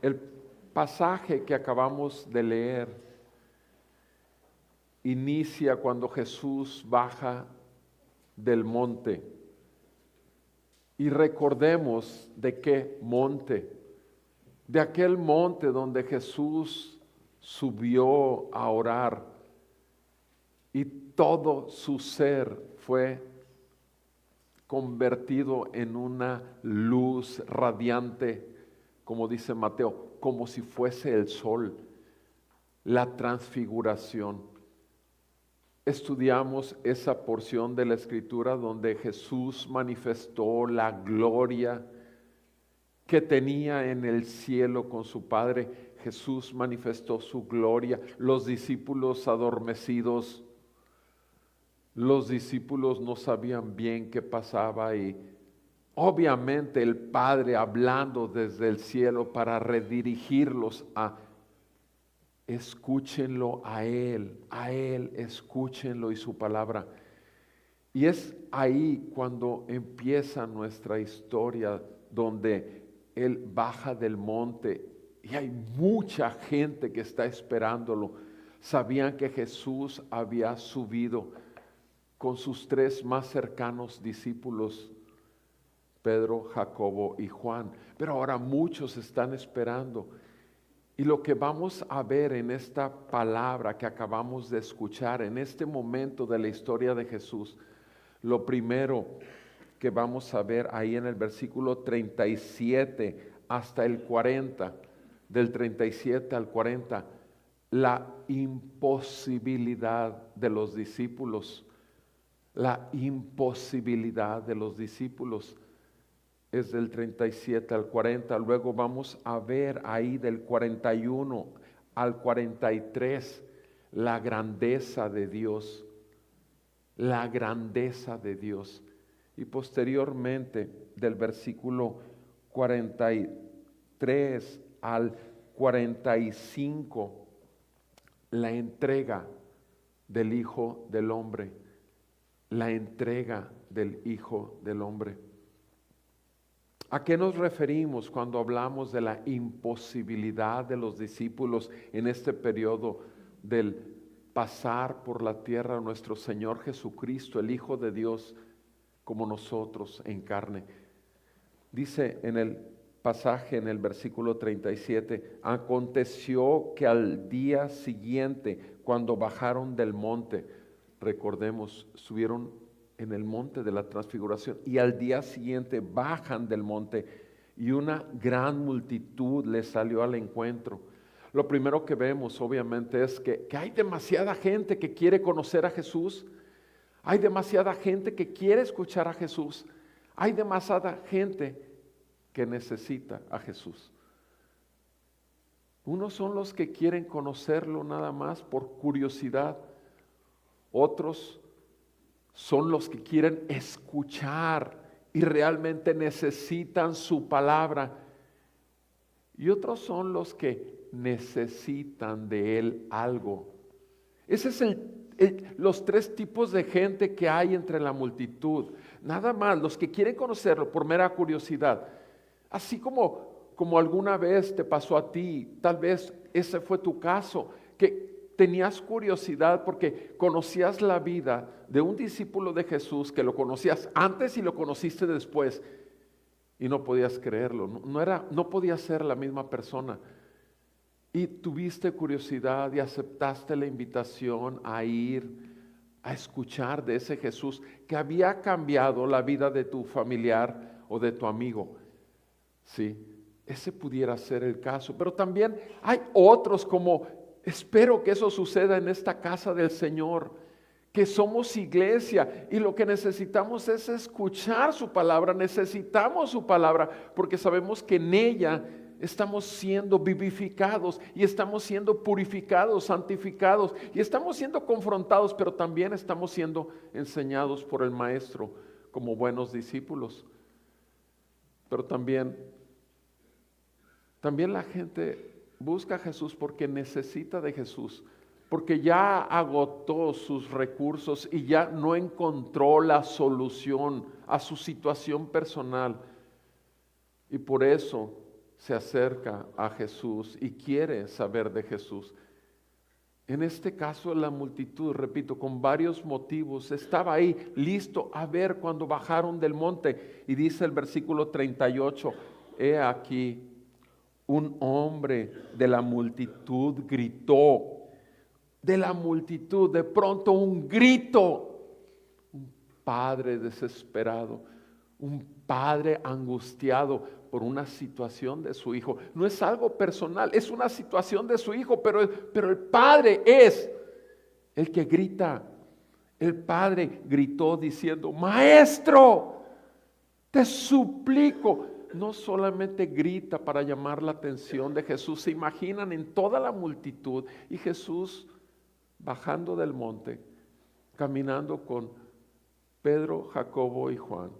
El pasaje que acabamos de leer inicia cuando Jesús baja del monte. Y recordemos de qué monte, de aquel monte donde Jesús subió a orar y todo su ser fue convertido en una luz radiante, como dice Mateo, como si fuese el sol, la transfiguración. Estudiamos esa porción de la Escritura donde Jesús manifestó la gloria que tenía en el cielo con su Padre. Jesús manifestó su gloria. Los discípulos adormecidos, los discípulos no sabían bien qué pasaba y obviamente el Padre hablando desde el cielo para redirigirlos a escúchenlo a Él, escúchenlo y su palabra. Y es ahí cuando empieza nuestra historia, donde Él baja del monte y hay mucha gente que está esperándolo. Sabían que Jesús había subido con sus tres más cercanos discípulos, Pedro, Jacobo y Juan. Pero ahora muchos están esperando. Y lo que vamos a ver en esta palabra que acabamos de escuchar, en este momento de la historia de Jesús, lo primero que vamos a ver ahí en el versículo 37 hasta el 40, del 37 al 40, la imposibilidad de los discípulos. La imposibilidad de los discípulos es del 37 al 40. Luego vamos a ver ahí del 41 al 43 la grandeza de Dios. La grandeza de Dios. Y posteriormente del versículo 43 al 45 la entrega del Hijo del Hombre. La entrega del Hijo del Hombre. ¿A qué nos referimos cuando hablamos de la imposibilidad de los discípulos en este periodo del pasar por la tierra nuestro Señor Jesucristo, el Hijo de Dios, como nosotros en carne? Dice en el pasaje, en el versículo 37, aconteció que al día siguiente, cuando bajaron del monte, recordemos, subieron en el monte de la transfiguración, y al día siguiente bajan del monte y una gran multitud les salió al encuentro. Lo primero que vemos obviamente es que hay demasiada gente que quiere conocer a Jesús, hay demasiada gente que quiere escuchar a Jesús, hay demasiada gente que necesita a Jesús. Unos son los que quieren conocerlo nada más por curiosidad, otros son los que quieren escuchar y realmente necesitan su palabra. Y otros son los que necesitan de Él algo. Ese es los tres tipos de gente que hay entre la multitud. Nada más, los que quieren conocerlo por mera curiosidad. Así como alguna vez te pasó a ti, tal vez ese fue tu caso, que tenías curiosidad porque conocías la vida de un discípulo de Jesús que lo conocías antes y lo conociste después y no podías creerlo, no podía ser la misma persona. Y tuviste curiosidad y aceptaste la invitación a ir a escuchar de ese Jesús que había cambiado la vida de tu familiar o de tu amigo. Sí, ese pudiera ser el caso, pero también hay otros como... Espero que eso suceda en esta casa del Señor, que somos iglesia y lo que necesitamos es escuchar su palabra, necesitamos su palabra porque sabemos que en ella estamos siendo vivificados y estamos siendo purificados, santificados y estamos siendo confrontados, pero también estamos siendo enseñados por el Maestro como buenos discípulos. Pero también la gente busca a Jesús porque necesita de Jesús, porque ya agotó sus recursos y ya no encontró la solución a su situación personal. Y por eso se acerca a Jesús y quiere saber de Jesús. En este caso la multitud, repito, con varios motivos, estaba ahí listo a ver cuando bajaron del monte. Y dice el versículo 38, he aquí, un hombre de la multitud gritó. De la multitud, de pronto un grito. Un padre desesperado, un padre angustiado por una situación de su hijo. No es algo personal, es una situación de su hijo, pero el padre es el que grita. El padre gritó diciendo, maestro, te suplico. No solamente grita para llamar la atención de Jesús, se imaginan en toda la multitud y Jesús bajando del monte, caminando con Pedro, Jacobo y Juan.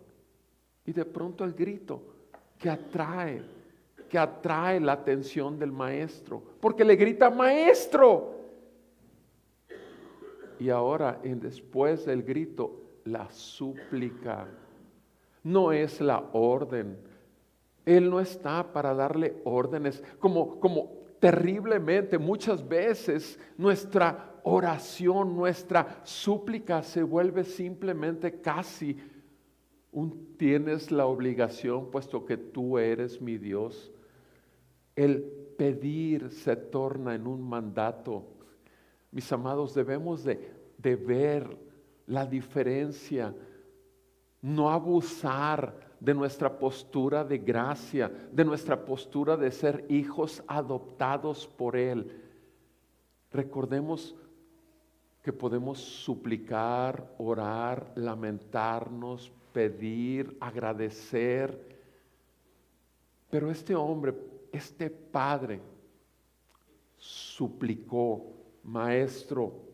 Y de pronto el grito que atrae la atención del maestro, porque le grita maestro. Y ahora, después del grito, la súplica. No es la orden. Él no está para darle órdenes, como terriblemente muchas veces nuestra oración, nuestra súplica se vuelve simplemente casi tienes la obligación, puesto que tú eres mi Dios. El pedir se torna en un mandato. Mis amados, debemos de ver la diferencia, no abusar de nuestra postura de gracia, de nuestra postura de ser hijos adoptados por Él. Recordemos que podemos suplicar, orar, lamentarnos, pedir, agradecer. Pero este hombre, este padre, suplicó, maestro,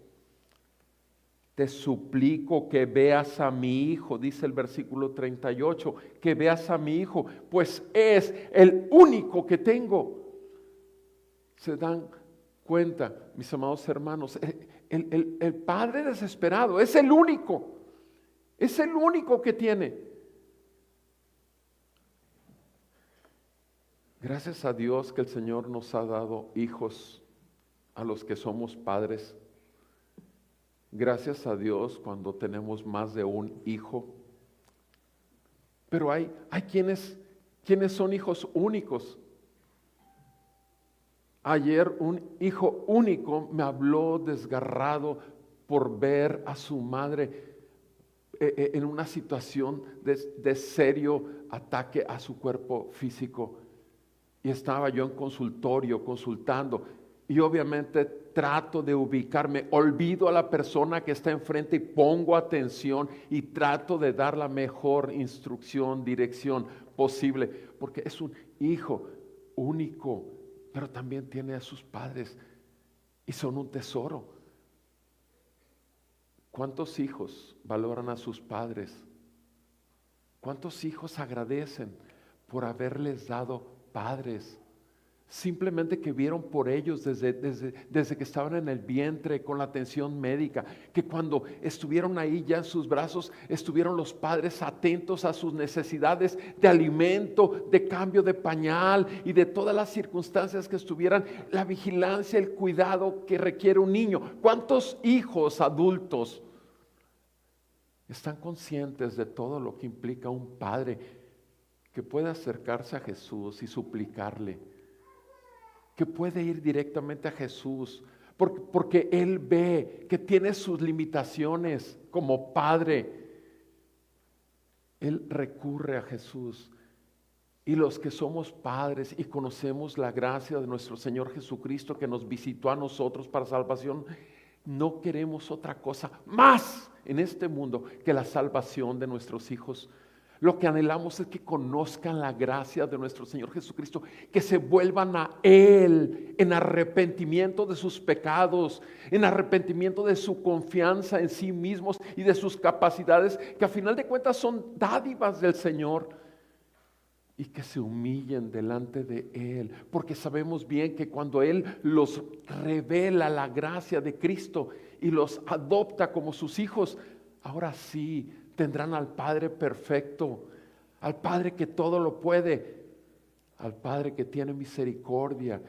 te suplico que veas a mi hijo, dice el versículo 38, que veas a mi hijo, pues es el único que tengo. ¿Se dan cuenta, mis amados hermanos? El padre desesperado es el único que tiene. Gracias a Dios que el Señor nos ha dado hijos a los que somos padres. Gracias a Dios cuando tenemos más de un hijo. Pero hay quienes son hijos únicos. Ayer un hijo único me habló desgarrado por ver a su madre en una situación de serio ataque a su cuerpo físico. Y estaba yo en consultorio consultando. Y obviamente trato de ubicarme, olvido a la persona que está enfrente y pongo atención y trato de dar la mejor instrucción, dirección posible, porque es un hijo único, pero también tiene a sus padres y son un tesoro. ¿Cuántos hijos valoran a sus padres? ¿Cuántos hijos agradecen por haberles dado padres? Simplemente que vieron por ellos desde que estaban en el vientre con la atención médica, que cuando estuvieron ahí ya en sus brazos, estuvieron los padres atentos a sus necesidades de alimento, de cambio de pañal y de todas las circunstancias que estuvieran, la vigilancia, el cuidado que requiere un niño. ¿Cuántos hijos adultos están conscientes de todo lo que implica un padre que puede acercarse a Jesús y suplicarle? Que puede ir directamente a Jesús, porque Él ve que tiene sus limitaciones como padre. Él recurre a Jesús. Y los que somos padres y conocemos la gracia de nuestro Señor Jesucristo que nos visitó a nosotros para salvación, no queremos otra cosa más en este mundo que la salvación de nuestros hijos. Lo que anhelamos es que conozcan la gracia de nuestro Señor Jesucristo, que se vuelvan a Él en arrepentimiento de sus pecados, en arrepentimiento de su confianza en sí mismos y de sus capacidades, que a final de cuentas son dádivas del Señor, y que se humillen delante de Él, porque sabemos bien que cuando Él los revela la gracia de Cristo y los adopta como sus hijos, ahora sí tendrán al Padre perfecto, al Padre que todo lo puede, al Padre que tiene misericordia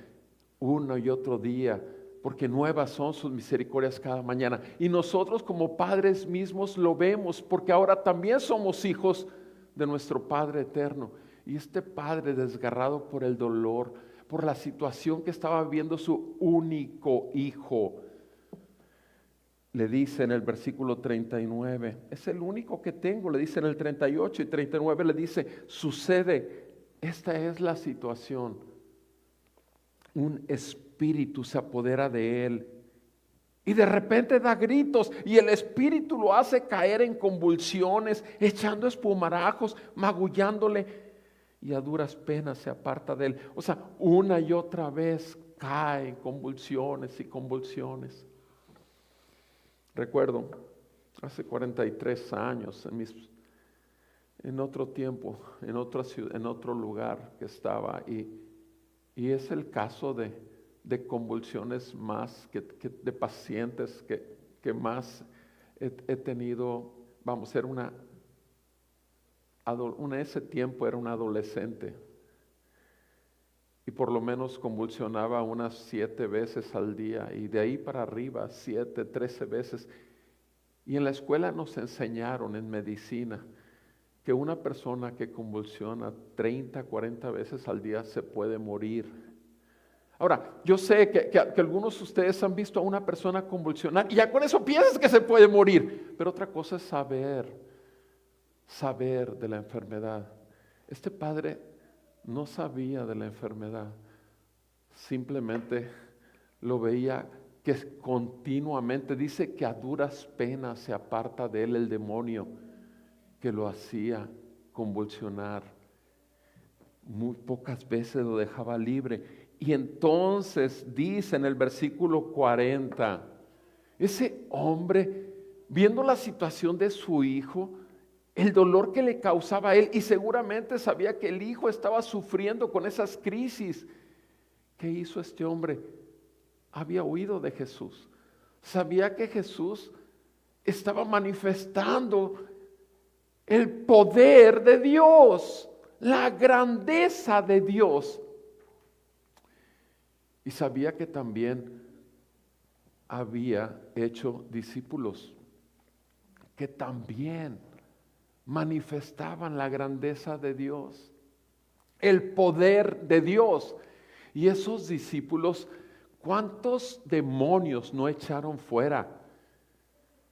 uno y otro día, porque nuevas son sus misericordias cada mañana. Y nosotros como padres mismos lo vemos, porque ahora también somos hijos de nuestro Padre eterno. Y este padre desgarrado por el dolor, por la situación que estaba viviendo su único hijo, le dice en el versículo 39, es el único que tengo, le dice en el 38 y 39, le dice, sucede, esta es la situación. Un espíritu se apodera de él y de repente da gritos y el espíritu lo hace caer en convulsiones, echando espumarajos, magullándole y a duras penas se aparta de él. O sea, una y otra vez cae en convulsiones y convulsiones. Recuerdo, hace 43 años, en otro tiempo, en otra ciudad, en otro lugar que estaba, y es el caso de convulsiones más, de pacientes que más he tenido. Vamos, era ese tiempo era un adolescente, y por lo menos convulsionaba unas 7 veces al día, y de ahí para arriba 7, 13 veces. Y en la escuela nos enseñaron en medicina que una persona que convulsiona 30, 40 veces al día se puede morir. Ahora, yo sé que algunos de ustedes han visto a una persona convulsionar y ya con eso piensas que se puede morir, pero otra cosa es saber de la enfermedad. Este padre no sabía de la enfermedad, simplemente lo veía que continuamente, dice que a duras penas se aparta de él el demonio que lo hacía convulsionar. Muy pocas veces lo dejaba libre. Y entonces dice en el versículo 40, ese hombre, viendo la situación de su hijo, el dolor que le causaba a él, y seguramente sabía que el hijo estaba sufriendo con esas crisis. ¿Qué hizo este hombre? Había oído de Jesús. Sabía que Jesús estaba manifestando el poder de Dios, la grandeza de Dios. Y sabía que también había hecho discípulos que también manifestaban la grandeza de Dios, el poder de Dios. Y esos discípulos, ¿cuántos demonios no echaron fuera?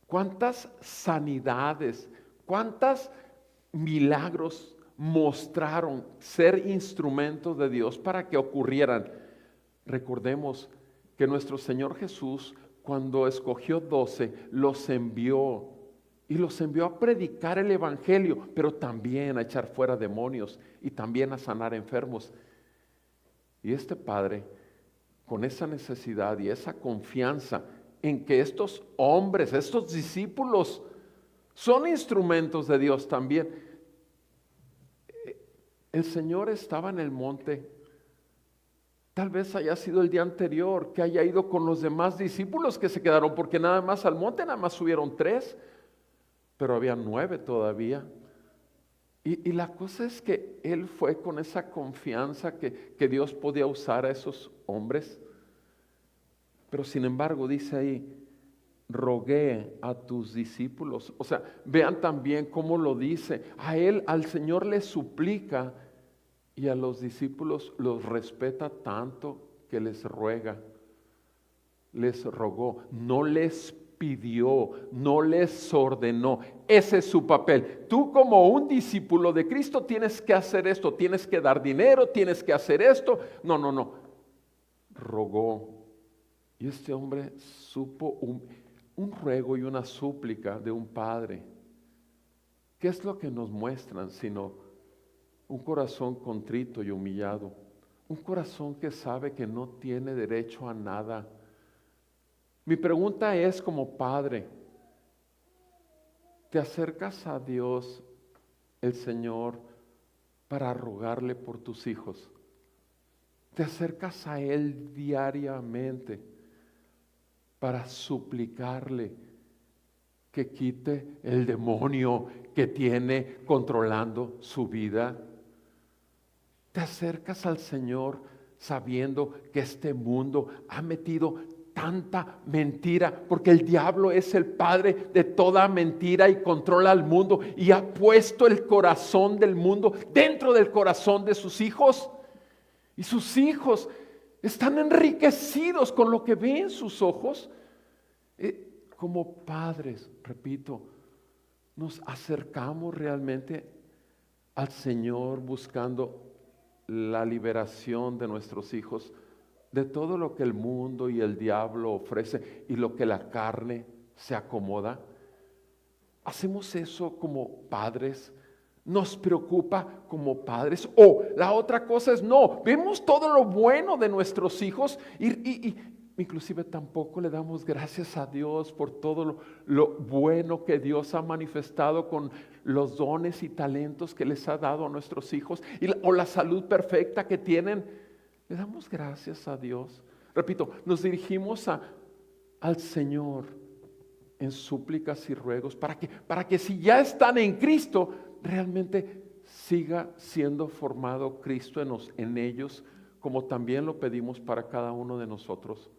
¿Cuántas sanidades? ¿Cuántos milagros mostraron ser instrumentos de Dios para que ocurrieran? Recordemos que nuestro Señor Jesús, cuando escogió 12, los envió. Y los envió a predicar el evangelio, pero también a echar fuera demonios y también a sanar enfermos. Y este padre, con esa necesidad y esa confianza en que estos hombres, estos discípulos, son instrumentos de Dios también. El Señor estaba en el monte. Tal vez haya sido el día anterior, que haya ido con los demás discípulos que se quedaron, porque nada más al monte nada más subieron 3, pero había 9 todavía. Y la cosa es que él fue con esa confianza que Dios podía usar a esos hombres. Pero sin embargo dice ahí, rogué a tus discípulos. O sea, vean también cómo lo dice. A él, al Señor le suplica, y a los discípulos los respeta tanto que les ruega, les rogó, no les pidió, no les ordenó. Ese es su papel. Tú como un discípulo de Cristo tienes que hacer esto, tienes que dar dinero, tienes que hacer esto. No. Rogó. Y este hombre supo un ruego y una súplica de un padre. ¿Qué es lo que nos muestran sino un corazón contrito y humillado? Un corazón que sabe que no tiene derecho a nada. Mi pregunta es, como padre, ¿te acercas a Dios, el Señor, para rogarle por tus hijos? ¿Te acercas a Él diariamente para suplicarle que quite el demonio que tiene controlando su vida? Te acercas al Señor sabiendo que este mundo ha metido tanta mentira, porque el diablo es el padre de toda mentira y controla al mundo y ha puesto el corazón del mundo dentro del corazón de sus hijos. Y sus hijos están enriquecidos con lo que ven sus ojos. Como padres, repito, nos acercamos realmente al Señor buscando la liberación de nuestros hijos de todo lo que el mundo y el diablo ofrece y lo que la carne se acomoda. ¿Hacemos eso como padres? ¿Nos preocupa como padres? O la otra cosa es, no, vemos todo lo bueno de nuestros hijos y inclusive tampoco le damos gracias a Dios por todo lo bueno que Dios ha manifestado con los dones y talentos que les ha dado a nuestros hijos o la salud perfecta que tienen. Le damos gracias a Dios. Repito, nos dirigimos al Señor en súplicas y ruegos para que si ya están en Cristo, realmente siga siendo formado Cristo en ellos, como también lo pedimos para cada uno de nosotros.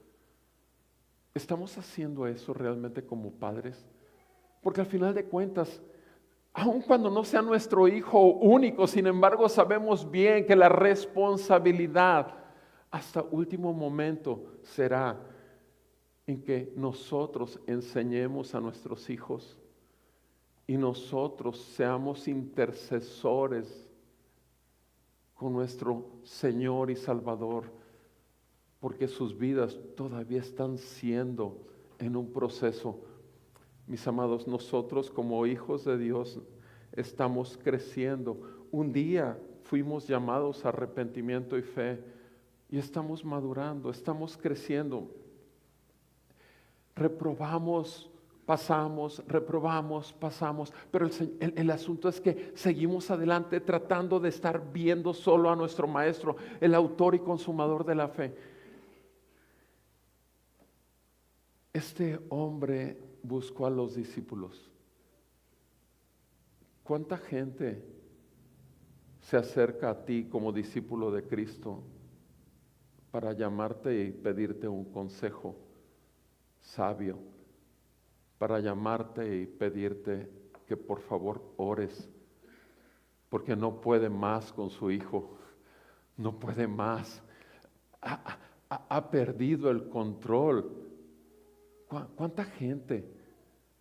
¿Estamos haciendo eso realmente como padres? Porque al final de cuentas, aun cuando no sea nuestro hijo único, sin embargo sabemos bien que la responsabilidad hasta último momento será en que nosotros enseñemos a nuestros hijos y nosotros seamos intercesores con nuestro Señor y Salvador, porque sus vidas todavía están siendo en un proceso. Mis amados, nosotros como hijos de Dios estamos creciendo. Un día fuimos llamados a arrepentimiento y fe y estamos madurando, estamos creciendo. Reprobamos, pasamos, reprobamos, pasamos, pero el asunto es que seguimos adelante tratando de estar viendo solo a nuestro Maestro, el autor y consumador de la fe. Este hombre buscó a los discípulos. ¿Cuánta gente se acerca a ti como discípulo de Cristo para llamarte y pedirte un consejo sabio, para llamarte y pedirte que por favor ores, porque no puede más con su hijo, no puede más, ha perdido el control? ¿Cuánta gente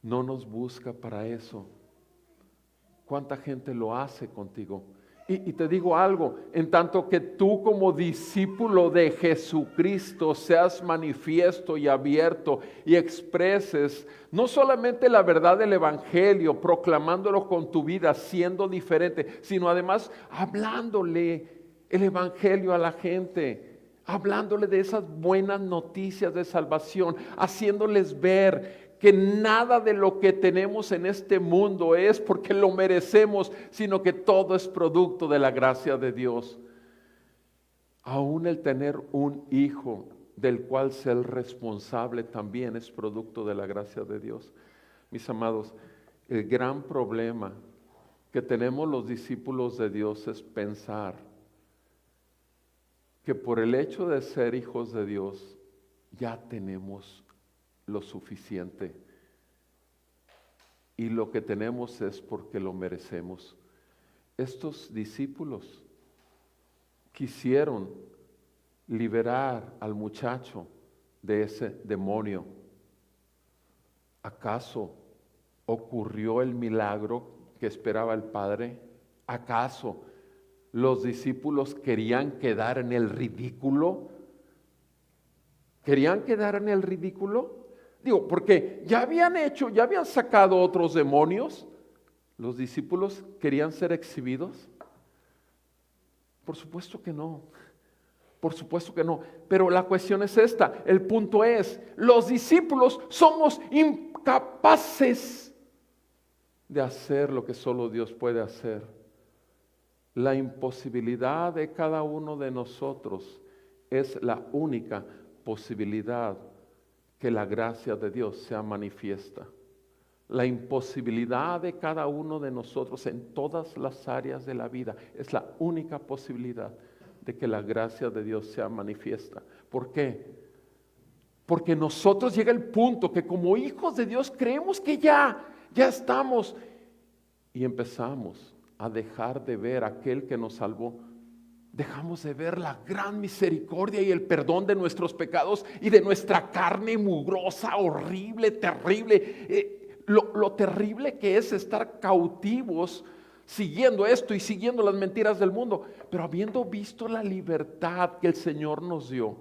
no nos busca para eso? ¿Cuánta gente lo hace contigo? Y te digo algo, en tanto que tú como discípulo de Jesucristo seas manifiesto y abierto y expreses no solamente la verdad del Evangelio, proclamándolo con tu vida, siendo diferente, sino además hablándole el Evangelio a la gente, hablándole de esas buenas noticias de salvación, haciéndoles ver que nada de lo que tenemos en este mundo es porque lo merecemos, sino que todo es producto de la gracia de Dios. Aún el tener un hijo del cual ser el responsable también es producto de la gracia de Dios. Mis amados, el gran problema que tenemos los discípulos de Dios es pensar que por el hecho de ser hijos de Dios ya tenemos lo suficiente y lo que tenemos es porque lo merecemos. Estos discípulos quisieron liberar al muchacho de ese demonio. ¿Acaso ocurrió el milagro que esperaba el Padre? ¿Acaso los discípulos querían quedar en el ridículo? ¿Querían quedar en el ridículo? Digo, porque ya habían sacado otros demonios. ¿Los discípulos querían ser exhibidos? Por supuesto que no. Por supuesto que no. Pero la cuestión es esta. El punto es, los discípulos somos incapaces de hacer lo que solo Dios puede hacer. La imposibilidad de cada uno de nosotros es la única posibilidad que la gracia de Dios sea manifiesta. La imposibilidad de cada uno de nosotros en todas las áreas de la vida es la única posibilidad de que la gracia de Dios sea manifiesta. ¿Por qué? Porque nosotros llega el punto que como hijos de Dios creemos que ya estamos y empezamos a dejar de ver a aquel que nos salvó. Dejamos de ver la gran misericordia y el perdón de nuestros pecados y de nuestra carne mugrosa, horrible, terrible. Lo terrible que es estar cautivos siguiendo esto y siguiendo las mentiras del mundo, pero habiendo visto la libertad que el Señor nos dio,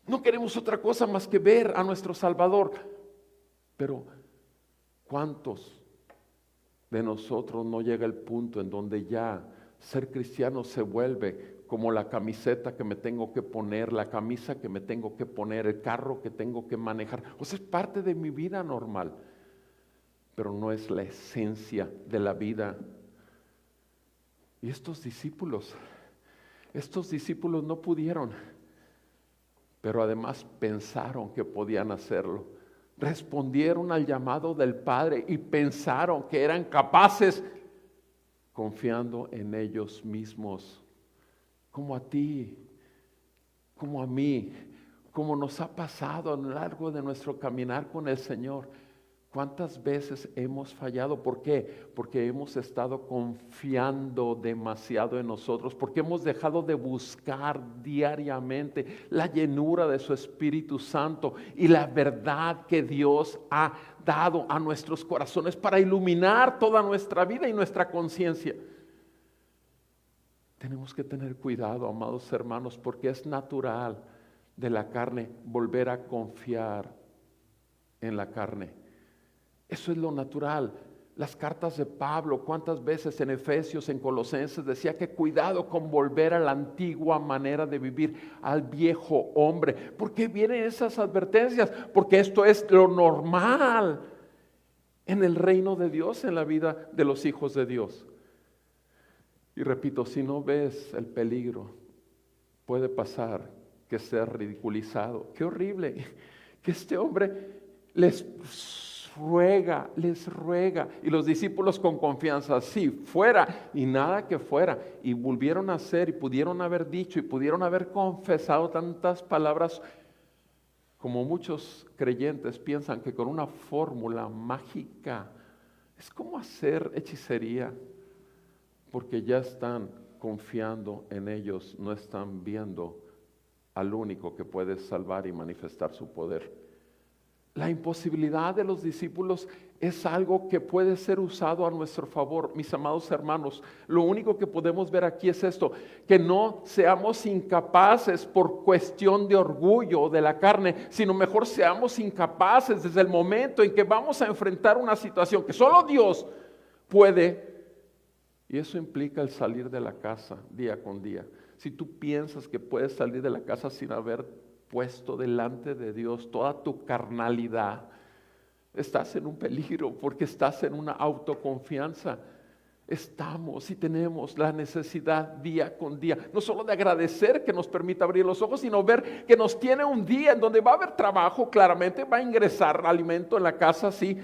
no queremos otra cosa más que ver a nuestro Salvador. Pero ¿cuántos de nosotros no llega el punto en donde ya ser cristiano se vuelve como la camiseta que me tengo que poner, la camisa que me tengo que poner, el carro que tengo que manejar? O sea, es parte de mi vida normal, pero no es la esencia de la vida. Y estos discípulos no pudieron, pero además pensaron que podían hacerlo. Respondieron al llamado del Padre y pensaron que eran capaces, confiando en ellos mismos, como a ti, como a mí, como nos ha pasado a lo largo de nuestro caminar con el Señor. ¿Cuántas veces hemos fallado? ¿Por qué? Porque hemos estado confiando demasiado en nosotros, porque hemos dejado de buscar diariamente la llenura de su Espíritu Santo y la verdad que Dios ha dado a nuestros corazones para iluminar toda nuestra vida y nuestra conciencia. Tenemos que tener cuidado, amados hermanos, porque es natural de la carne volver a confiar en la carne. Eso es lo natural. Las cartas de Pablo, cuántas veces en Efesios, en Colosenses, decía que cuidado con volver a la antigua manera de vivir, al viejo hombre. ¿Por qué vienen esas advertencias? Porque esto es lo normal en el reino de Dios, en la vida de los hijos de Dios. Y repito, si no ves el peligro, puede pasar que sea ridiculizado. Qué horrible que este hombre les ruega. Y los discípulos con confianza, sí, fuera, y nada que fuera. Y volvieron a hacer, y pudieron haber dicho, y pudieron haber confesado tantas palabras, como muchos creyentes piensan que con una fórmula mágica es como hacer hechicería, porque ya están confiando en ellos, no están viendo al único que puede salvar y manifestar su poder. La imposibilidad de los discípulos es algo que puede ser usado a nuestro favor, mis amados hermanos. Lo único que podemos ver aquí es esto, que no seamos incapaces por cuestión de orgullo de la carne, sino mejor seamos incapaces desde el momento en que vamos a enfrentar una situación que solo Dios puede. Y eso implica el salir de la casa día con día. Si tú piensas que puedes salir de la casa sin haber puesto delante de Dios toda tu carnalidad, estás en un peligro, porque estás en una autoconfianza. Estamos y tenemos la necesidad día con día, no solo de agradecer que nos permita abrir los ojos, sino ver que nos tiene un día en donde va a haber trabajo, claramente va a ingresar alimento en la casa, sí,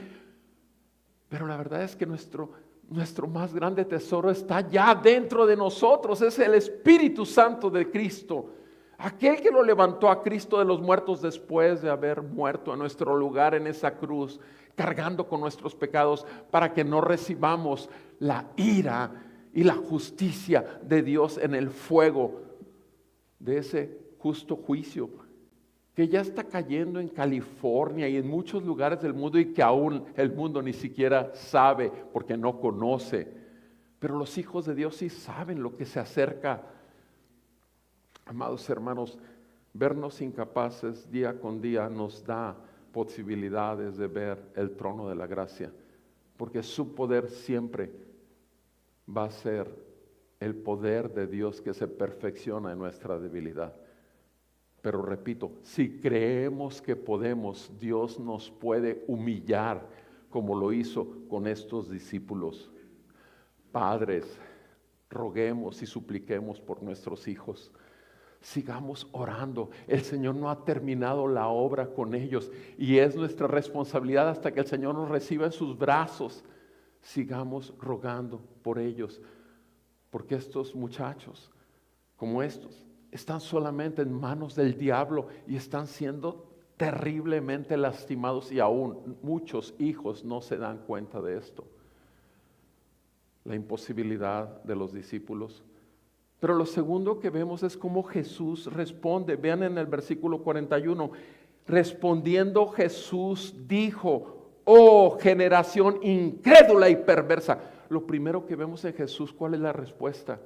pero la verdad es que nuestro más grande tesoro está ya dentro de nosotros, es el Espíritu Santo de Cristo. Aquel que lo levantó a Cristo de los muertos después de haber muerto en nuestro lugar en esa cruz, cargando con nuestros pecados, para que no recibamos la ira y la justicia de Dios en el fuego de ese justo juicio que ya está cayendo en California y en muchos lugares del mundo, y que aún el mundo ni siquiera sabe porque no conoce. Pero los hijos de Dios sí saben lo que se acerca. Amados hermanos, vernos incapaces día con día nos da posibilidades de ver el trono de la gracia, porque su poder siempre va a ser el poder de Dios que se perfecciona en nuestra debilidad. Pero repito, si creemos que podemos, Dios nos puede humillar como lo hizo con estos discípulos. Padres, roguemos y supliquemos por nuestros hijos. Sigamos orando. El Señor no ha terminado la obra con ellos y es nuestra responsabilidad hasta que el Señor nos reciba en sus brazos. Sigamos rogando por ellos, porque estos muchachos, como estos, están solamente en manos del diablo y están siendo terriblemente lastimados, y aún muchos hijos no se dan cuenta de esto. La imposibilidad de los discípulos. Pero lo segundo que vemos es cómo Jesús responde. Vean en el versículo 41, respondiendo Jesús dijo: oh generación incrédula y perversa. Lo primero que vemos en Jesús, ¿cuál es la respuesta?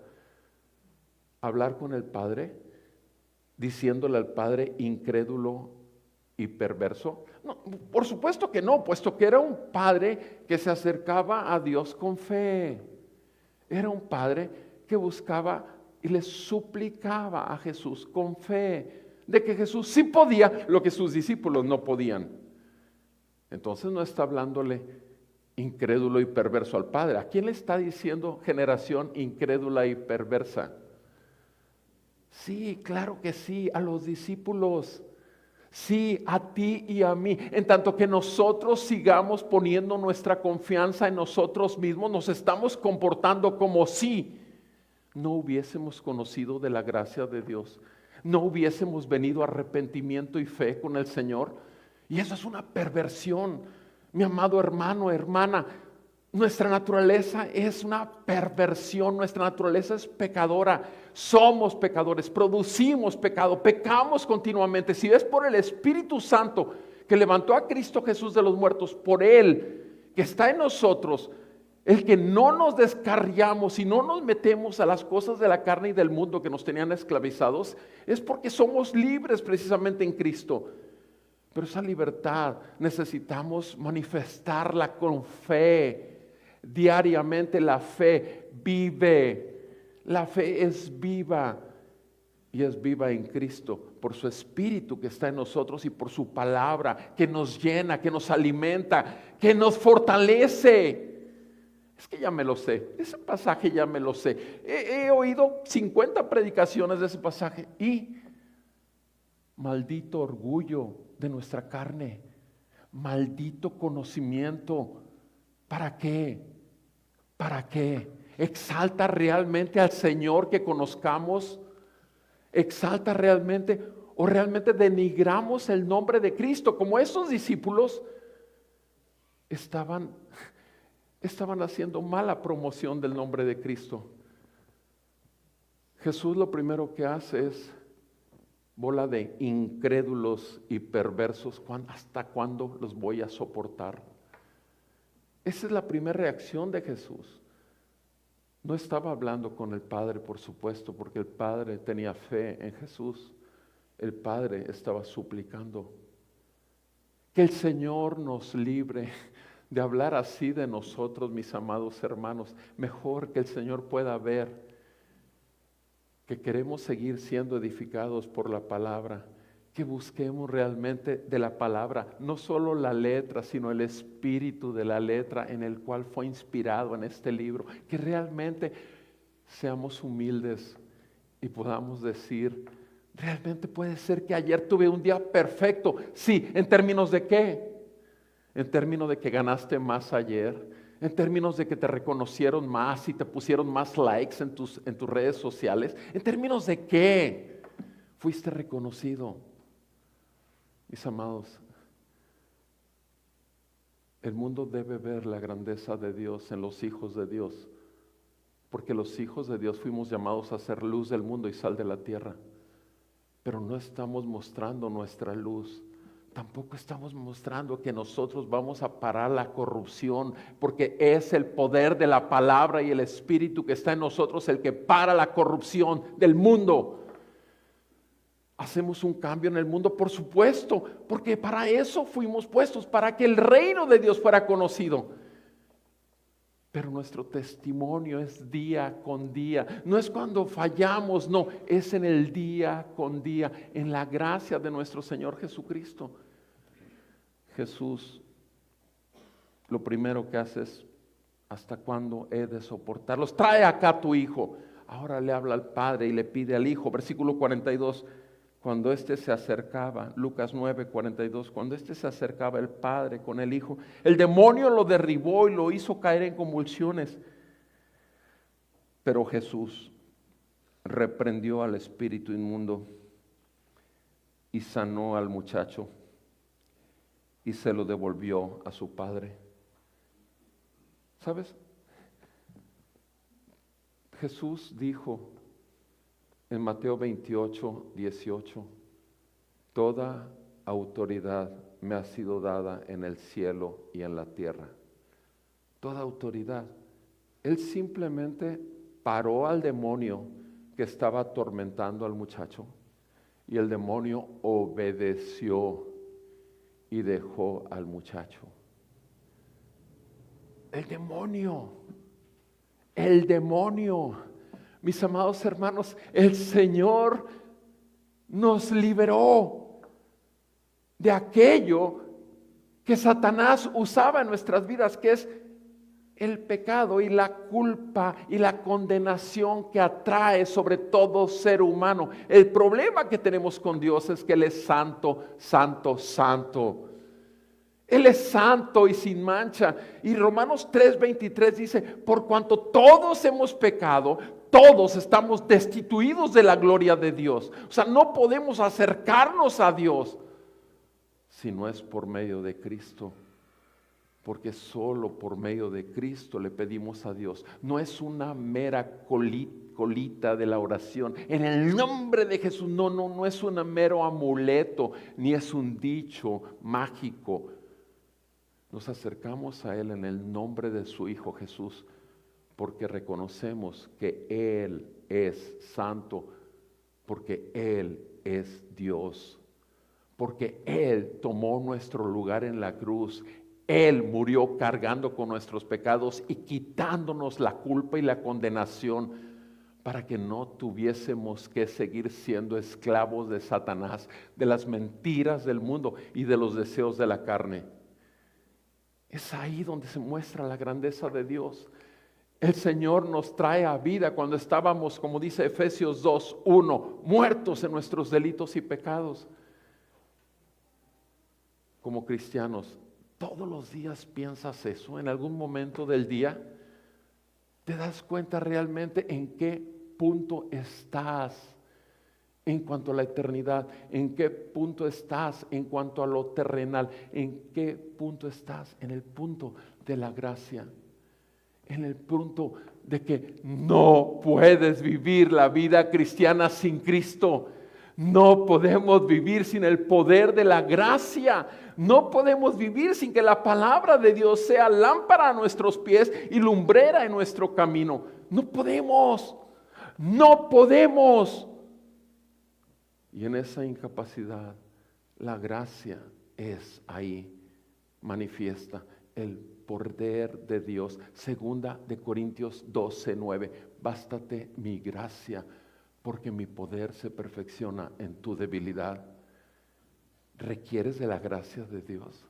Hablar con el Padre, diciéndole al Padre incrédulo y perverso. No, por supuesto que no, puesto que era un Padre que se acercaba a Dios con fe. Era un Padre que buscaba y le suplicaba a Jesús con fe de que Jesús sí podía lo que sus discípulos no podían. Entonces no está hablándole incrédulo y perverso al Padre. ¿A quién le está diciendo generación incrédula y perversa? Sí, claro que sí, a los discípulos. Sí, a ti y a mí. En tanto que nosotros sigamos poniendo nuestra confianza en nosotros mismos, nos estamos comportando como si no hubiésemos conocido de la gracia de Dios, no hubiésemos venido a arrepentimiento y fe con el Señor. Y eso es una perversión, mi amado hermano, hermana. Nuestra naturaleza es una perversión, nuestra naturaleza es pecadora, somos pecadores, producimos pecado, pecamos continuamente. Si es por el Espíritu Santo que levantó a Cristo Jesús de los muertos, por Él que está en nosotros, el que no nos descarriamos y no nos metemos a las cosas de la carne y del mundo que nos tenían esclavizados, es porque somos libres precisamente en Cristo. Pero esa libertad necesitamos manifestarla con fe. Diariamente la fe vive, la fe es viva y es viva en Cristo por su Espíritu que está en nosotros y por su palabra que nos llena, que nos alimenta, que nos fortalece. Es que ya me lo sé, ese pasaje ya me lo sé. He oído 50 predicaciones de ese pasaje y maldito orgullo de nuestra carne, maldito conocimiento. ¿Para qué? ¿Para qué? ¿Exalta realmente al Señor que conozcamos? ¿Exalta realmente o realmente denigramos el nombre de Cristo? Como esos discípulos estaban haciendo mala promoción del nombre de Cristo. Jesús lo primero que hace es: bola de incrédulos y perversos, ¿hasta cuándo los voy a soportar? Esa es la primera reacción de Jesús. No estaba hablando con el Padre, por supuesto, porque el Padre tenía fe en Jesús. El Padre estaba suplicando que el Señor nos libre de hablar así de nosotros, mis amados hermanos. Mejor que el Señor pueda ver que queremos seguir siendo edificados por la palabra, que busquemos realmente de la palabra, no solo la letra, sino el espíritu de la letra en el cual fue inspirado en este libro, que realmente seamos humildes y podamos decir: realmente puede ser que ayer tuve un día perfecto. Sí, ¿en términos de qué? En términos de que ganaste más ayer, en términos de que te reconocieron más y te pusieron más likes en tus redes sociales. ¿En términos de qué fuiste reconocido? Mis amados, el mundo debe ver la grandeza de Dios en los hijos de Dios, porque los hijos de Dios fuimos llamados a ser luz del mundo y sal de la tierra, pero no estamos mostrando nuestra luz. Tampoco estamos mostrando que nosotros vamos a parar la corrupción, porque es el poder de la palabra y el Espíritu que está en nosotros el que para la corrupción del mundo. ¿Hacemos un cambio en el mundo? Por supuesto, porque para eso fuimos puestos, para que el reino de Dios fuera conocido. Pero nuestro testimonio es día con día, no es cuando fallamos, no, es en el día con día, en la gracia de nuestro Señor Jesucristo. Jesús lo primero que hace es: ¿hasta cuándo he de soportarlos? Trae acá a tu hijo. ahora le habla al Padre y le pide al Hijo. Versículo 42, cuando éste se acercaba, Lucas 9, 42, cuando éste se acercaba el Padre con el Hijo, el demonio lo derribó y lo hizo caer en convulsiones. Pero Jesús reprendió al espíritu inmundo y sanó al muchacho y se lo devolvió a su padre. ¿Sabes? Jesús dijo en Mateo 28, 18, toda autoridad me ha sido dada en el cielo y en la tierra. Toda autoridad. Él simplemente paró al demonio que estaba atormentando al muchacho y el demonio obedeció y dejó al muchacho. El demonio, mis amados hermanos, el Señor nos liberó de aquello que Satanás usaba en nuestras vidas, que es el pecado y la culpa y la condenación que atrae sobre todo ser humano. El problema que tenemos con Dios es que Él es santo, santo, santo. Él es santo y sin mancha. Y Romanos 3:23 dice, por cuanto todos hemos pecado, todos estamos destituidos de la gloria de Dios. O sea, no podemos acercarnos a Dios si no es por medio de Cristo. Porque solo por medio de Cristo le pedimos a Dios. No es una mera colita de la oración. En el nombre de Jesús, no es un mero amuleto, ni es un dicho mágico. Nos acercamos a Él en el nombre de su Hijo Jesús, porque reconocemos que Él es santo, porque Él es Dios, porque Él tomó nuestro lugar en la cruz. Él murió cargando con nuestros pecados y quitándonos la culpa y la condenación para que no tuviésemos que seguir siendo esclavos de Satanás, de las mentiras del mundo y de los deseos de la carne. Es ahí donde se muestra la grandeza de Dios. El Señor nos trae a vida cuando estábamos, como dice Efesios 2:1, muertos en nuestros delitos y pecados. Como cristianos, todos los días piensas eso. En algún momento del día te das cuenta realmente en qué punto estás en cuanto a la eternidad, en qué punto estás en cuanto a lo terrenal, en qué punto estás en el punto de la gracia, en el punto de que no puedes vivir la vida cristiana sin Cristo. No podemos vivir sin el poder de la gracia. No podemos vivir sin que la palabra de Dios sea lámpara a nuestros pies y lumbrera en nuestro camino. No podemos. Y en esa incapacidad, la gracia es ahí manifiesta. El poder de Dios. Segunda de Corintios 12:9. Bástate mi gracia, porque mi poder se perfecciona en tu debilidad. ¿Requieres de la gracia de Dios?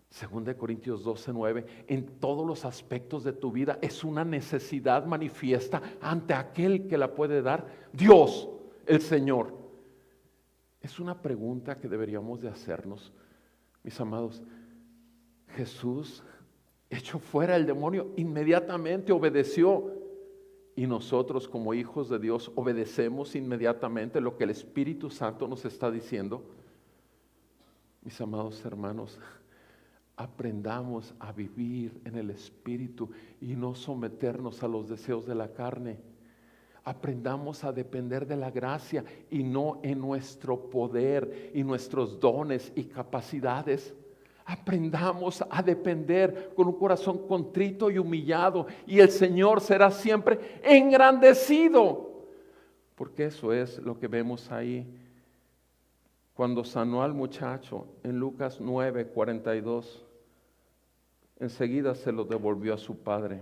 Segunda de Corintios 12:9. En todos los aspectos de tu vida es una necesidad manifiesta ante aquel que la puede dar, Dios, el Señor. Es una pregunta que deberíamos de hacernos, mis amados. Jesús echó fuera el demonio, inmediatamente obedeció. Y nosotros como hijos de Dios obedecemos inmediatamente lo que el Espíritu Santo nos está diciendo. Mis amados hermanos, aprendamos a vivir en el Espíritu y no someternos a los deseos de la carne. Aprendamos a depender de la gracia y no en nuestro poder y nuestros dones y capacidades. Aprendamos a depender con un corazón contrito y humillado, y el Señor será siempre engrandecido, porque eso es lo que vemos ahí cuando sanó al muchacho en Lucas 9:42. Enseguida se lo devolvió a su padre.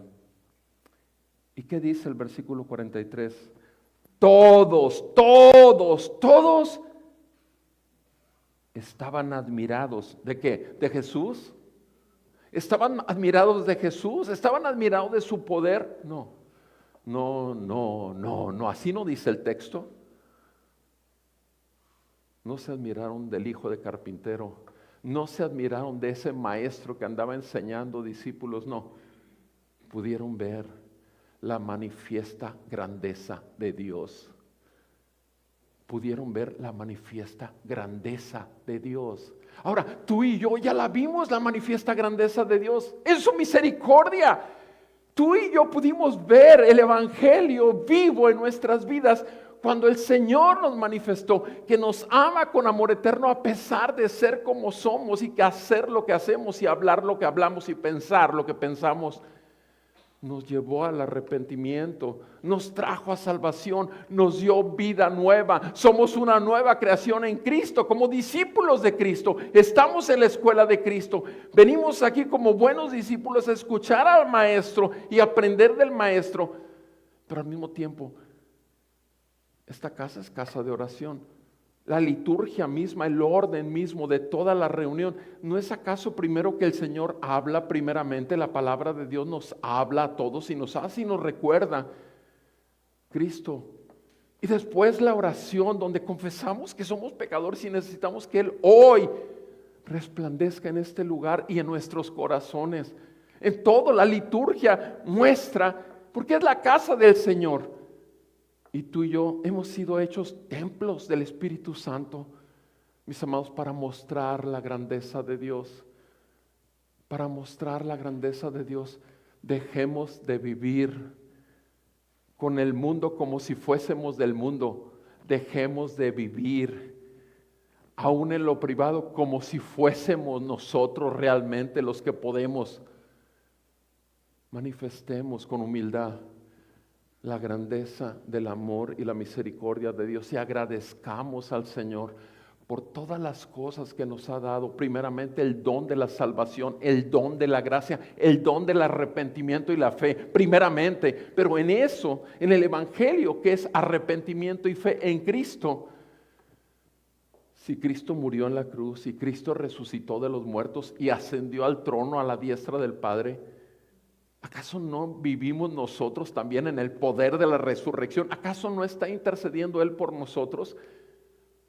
¿Y qué dice el versículo 43? Todos estaban admirados. ¿De qué? ¿De Jesús? ¿Estaban admirados de Jesús? ¿Estaban admirados de su poder? No. No, así no dice el texto. No se admiraron del hijo de carpintero, no se admiraron de ese maestro que andaba enseñando discípulos, no, pudieron ver la manifiesta grandeza de Dios. Pudieron ver la manifiesta grandeza de Dios. Ahora, tú y yo ya la vimos, la manifiesta grandeza de Dios, en su misericordia. Tú y yo pudimos ver el evangelio vivo en nuestras vidas cuando el Señor nos manifestó que nos ama con amor eterno a pesar de ser como somos y que hacer lo que hacemos y hablar lo que hablamos y pensar lo que pensamos. Nos llevó al arrepentimiento, nos trajo a salvación, nos dio vida nueva. Somos una nueva creación en Cristo, como discípulos de Cristo. Estamos en la escuela de Cristo. Venimos aquí como buenos discípulos a escuchar al Maestro y aprender del Maestro. Pero al mismo tiempo, esta casa es casa de oración. La liturgia misma, el orden mismo de toda la reunión, ¿no es acaso primero que el Señor habla primeramente? La palabra de Dios nos habla a todos y nos hace y nos recuerda Cristo. Y después la oración donde confesamos que somos pecadores y necesitamos que Él hoy resplandezca en este lugar y en nuestros corazones. En todo la liturgia muestra, porque es la casa del Señor. Y tú y yo hemos sido hechos templos del Espíritu Santo, mis amados, para mostrar la grandeza de Dios. Para mostrar la grandeza de Dios, dejemos de vivir con el mundo como si fuésemos del mundo. Dejemos de vivir, aún en lo privado, como si fuésemos nosotros realmente los que podemos. Manifestemos con humildad la grandeza del amor y la misericordia de Dios y agradezcamos al Señor por todas las cosas que nos ha dado. Primeramente el don de la salvación, el don de la gracia, el don del arrepentimiento y la fe, primeramente. Pero en eso, en el evangelio que es arrepentimiento y fe en Cristo, si Cristo murió en la cruz, si Cristo resucitó de los muertos y ascendió al trono a la diestra del Padre, ¿acaso no vivimos nosotros también en el poder de la resurrección? ¿Acaso no está intercediendo Él por nosotros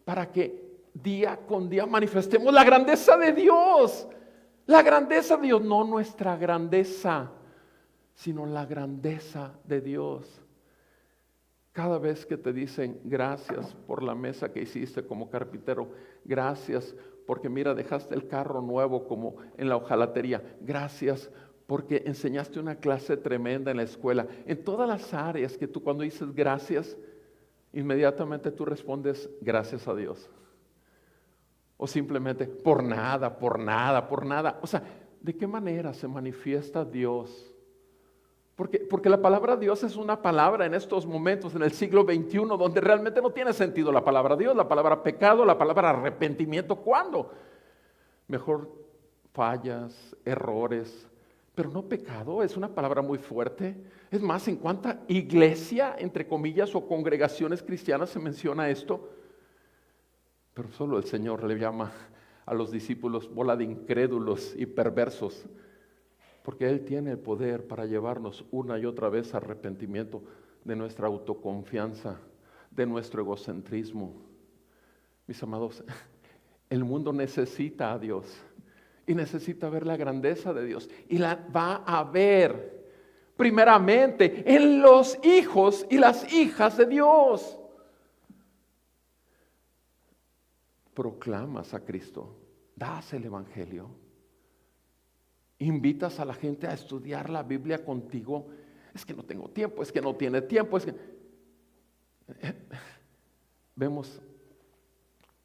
para que día con día manifestemos la grandeza de Dios? La grandeza de Dios, no nuestra grandeza, sino la grandeza de Dios. Cada vez que te dicen gracias por la mesa que hiciste como carpintero, gracias porque mira, dejaste el carro nuevo como en la hojalatería, gracias porque enseñaste una clase tremenda en la escuela. En todas las áreas que tú cuando dices gracias, inmediatamente tú respondes gracias a Dios. O simplemente por nada. O sea, ¿de qué manera se manifiesta Dios? Porque la palabra Dios es una palabra en estos momentos, en el siglo XXI, donde realmente no tiene sentido la palabra Dios, la palabra pecado, la palabra arrepentimiento. ¿Cuándo? Mejor fallas, errores, pero no pecado. Es una palabra muy fuerte. Es más, en cuánta iglesia, entre comillas, o congregaciones cristianas se menciona esto. Pero solo el Señor le llama a los discípulos bola de incrédulos y perversos, porque Él tiene el poder para llevarnos una y otra vez a arrepentimiento de nuestra autoconfianza, de nuestro egocentrismo. Mis amados, el mundo necesita a Dios y necesita ver la grandeza de Dios, y la va a ver primeramente en los hijos y las hijas de Dios. Proclamas a Cristo, das el evangelio, invitas a la gente a estudiar la Biblia contigo. Es que no tengo tiempo, es que no tiene tiempo, es que... Vemos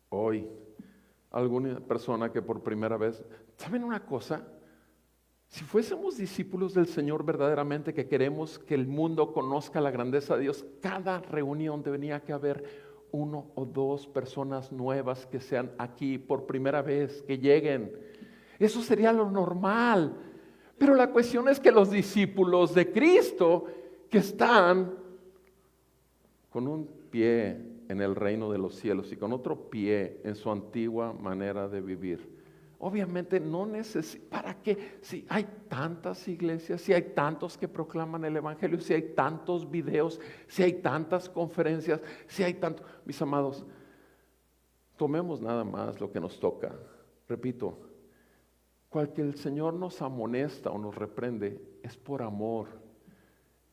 hoy alguna persona que por primera vez, ¿saben una cosa? Si fuésemos discípulos del Señor verdaderamente, que queremos que el mundo conozca la grandeza de Dios, cada reunión debería que haber uno o dos personas nuevas que sean aquí por primera vez, que lleguen. Eso sería lo normal. Pero la cuestión es que los discípulos de Cristo que están con un pie en el reino de los cielos y con otro pie en su antigua manera de vivir, Obviamente no necesita, ¿para qué? Si hay tantas iglesias, si hay tantos que proclaman el evangelio, si hay tantos videos, si hay tantas conferencias, si hay tanto, mis amados, tomemos nada más lo que nos toca. Repito, cualquier el Señor nos amonesta o nos reprende, es por amor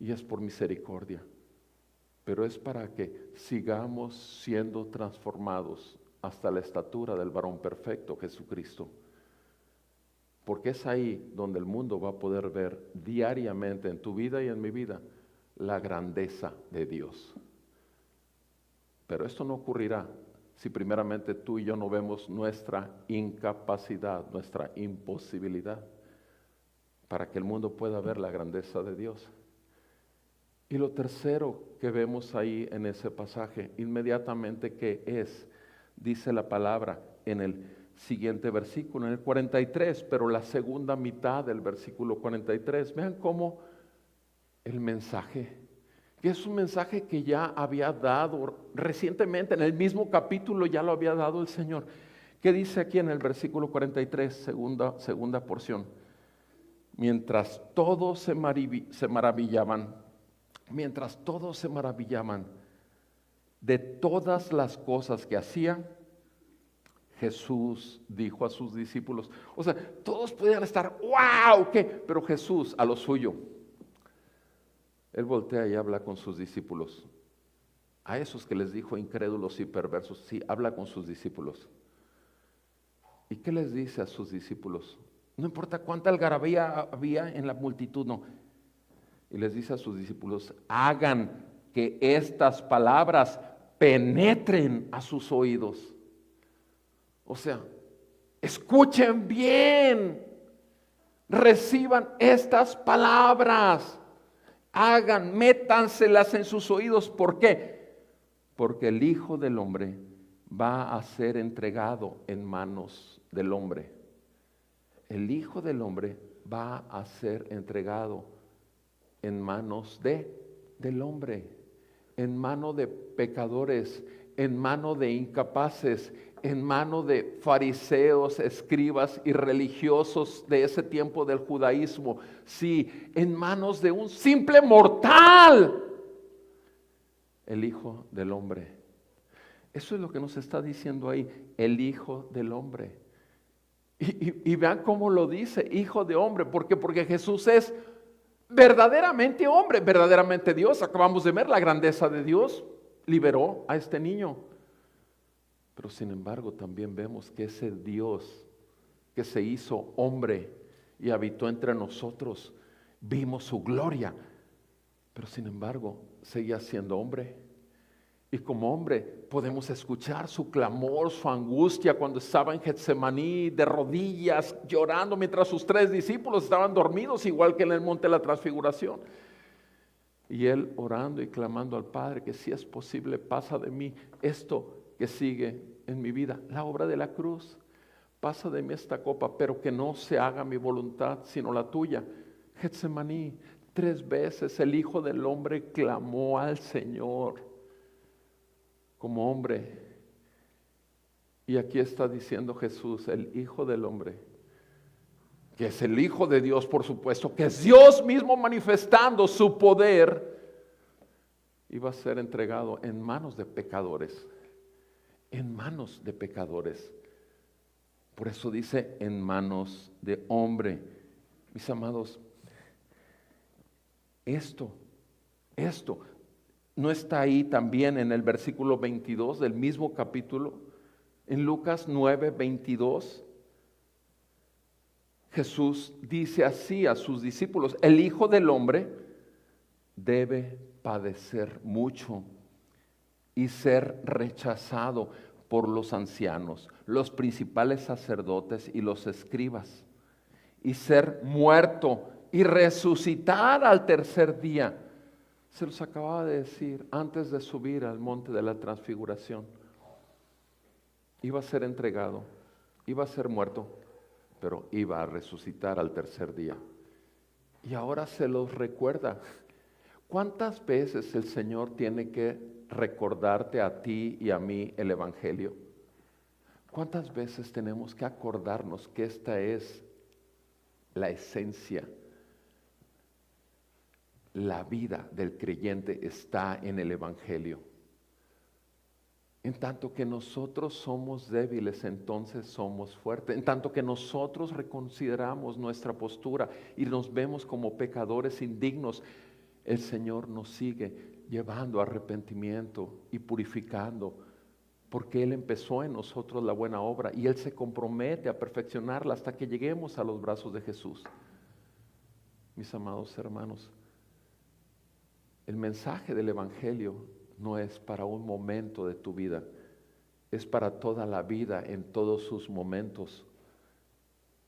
y es por misericordia, pero es para que sigamos siendo transformados hasta la estatura del varón perfecto, Jesucristo. Porque es ahí donde el mundo va a poder ver diariamente en tu vida y en mi vida la grandeza de Dios. Pero esto no ocurrirá si primeramente tú y yo no vemos nuestra incapacidad, nuestra imposibilidad, para que el mundo pueda ver la grandeza de Dios. Y lo tercero que vemos ahí en ese pasaje, inmediatamente, ¿qué es? Dice la palabra en el siguiente versículo, en el 43, pero la segunda mitad del versículo 43. Vean cómo el mensaje, que es un mensaje que ya había dado recientemente, en el mismo capítulo ya lo había dado el Señor. ¿Qué dice aquí en el versículo 43, segunda porción? Mientras todos se maravillaban de todas las cosas que hacía, Jesús dijo a sus discípulos, o sea, todos podían estar, wow, ¿qué? Pero Jesús a lo suyo. Él voltea y habla con sus discípulos. A esos que les dijo incrédulos y perversos, sí, habla con sus discípulos. ¿Y qué les dice a sus discípulos? No importa cuánta algarabía había en la multitud, no. Y les dice a sus discípulos, hagan que estas palabras penetren a sus oídos. O sea, escuchen bien, reciban estas palabras, métanselas en sus oídos. ¿Por qué? Porque el Hijo del Hombre va a ser entregado en manos del hombre. El Hijo del Hombre va a ser entregado en manos del hombre, en mano de pecadores, en mano de incapaces, en mano de fariseos, escribas y religiosos de ese tiempo del judaísmo. Sí, en manos de un simple mortal, el Hijo del Hombre. Eso es lo que nos está diciendo ahí, el Hijo del Hombre. Y vean cómo lo dice, Hijo de Hombre. ¿Por qué? Porque Jesús es verdaderamente hombre, verdaderamente Dios. Acabamos de ver la grandeza de Dios, liberó a este niño. Pero sin embargo también vemos que ese Dios que se hizo hombre y habitó entre nosotros, vimos su gloria, pero sin embargo seguía siendo hombre. Y como hombre podemos escuchar su clamor, su angustia cuando estaba en Getsemaní, de rodillas, llorando mientras sus 3 discípulos estaban dormidos, igual que en el monte de la transfiguración. Y él orando y clamando al Padre que si es posible pasa de mí esto que sigue en mi vida, la obra de la cruz. Pasa de mí esta copa, pero que no se haga mi voluntad sino la tuya. Getsemaní, 3 veces el Hijo del Hombre clamó al Señor como hombre. Y aquí está diciendo Jesús, el Hijo del Hombre, que es el Hijo de Dios, por supuesto, que es Dios mismo manifestando su poder, iba a ser entregado en manos de pecadores, en manos de pecadores. Por eso dice en manos de hombre. Mis amados, esto no está ahí también en el versículo 22 del mismo capítulo. En Lucas 9:22, Jesús dice así a sus discípulos: el Hijo del Hombre debe padecer mucho y ser rechazado por los ancianos, los principales sacerdotes y los escribas, y ser muerto y resucitar al tercer día. Se los acababa de decir antes de subir al monte de la transfiguración. Iba a ser entregado, iba a ser muerto, pero iba a resucitar al tercer día. Y ahora se los recuerda. ¿Cuántas veces el Señor tiene que recordarte a ti y a mí el Evangelio? ¿Cuántas veces tenemos que acordarnos que esta es la esencia? La vida del creyente está en el Evangelio. En tanto que nosotros somos débiles, entonces somos fuertes. En tanto que nosotros reconsideramos nuestra postura y nos vemos como pecadores indignos, el Señor nos sigue llevando a arrepentimiento y purificando, porque Él empezó en nosotros la buena obra y Él se compromete a perfeccionarla hasta que lleguemos a los brazos de Jesús. Mis amados hermanos, el mensaje del Evangelio no es para un momento de tu vida, es para toda la vida, en todos sus momentos.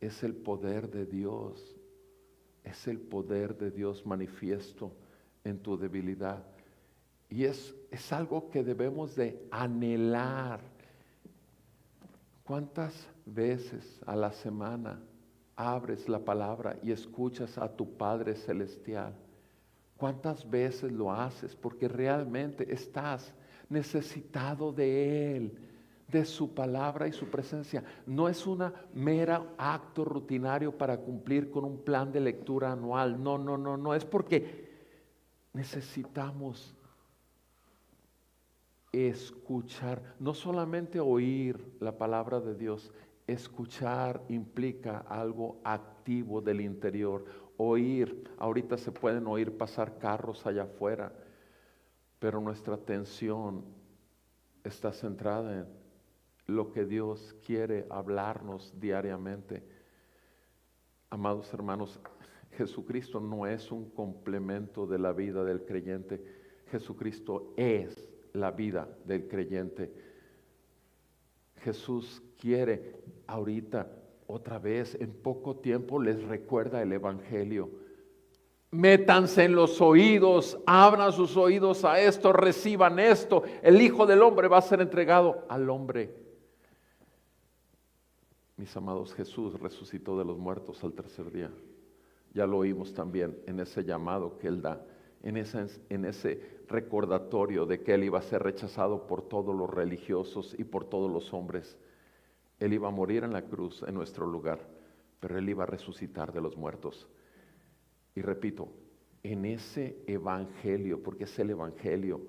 Es el poder de Dios, es el poder de Dios manifiesto en tu debilidad. Y es algo que debemos de anhelar. ¿Cuántas veces a la semana abres la palabra y escuchas a tu Padre Celestial? ¿Cuántas veces lo haces? Porque realmente estás necesitado de Él, de su palabra y su presencia. No es una mera acto rutinario para cumplir con un plan de lectura anual. No. Es porque necesitamos escuchar, no solamente oír la palabra de Dios. Escuchar implica algo activo del interior. Oír, ahorita se pueden oír pasar carros allá afuera, pero nuestra atención está centrada en lo que Dios quiere hablarnos diariamente. Amados hermanos, Jesucristo no es un complemento de la vida del creyente. Jesucristo es la vida del creyente. Jesús quiere ahorita, otra vez, en poco tiempo les recuerda el Evangelio. Métanse en los oídos, abran sus oídos a esto, reciban esto. El Hijo del Hombre va a ser entregado al hombre. Mis amados, Jesús resucitó de los muertos al tercer día. Ya lo oímos también en ese llamado que Él da, en ese recordatorio de que Él iba a ser rechazado por todos los religiosos y por todos los hombres. Él iba a morir en la cruz en nuestro lugar, pero Él iba a resucitar de los muertos. Y repito, en ese Evangelio, porque es el Evangelio,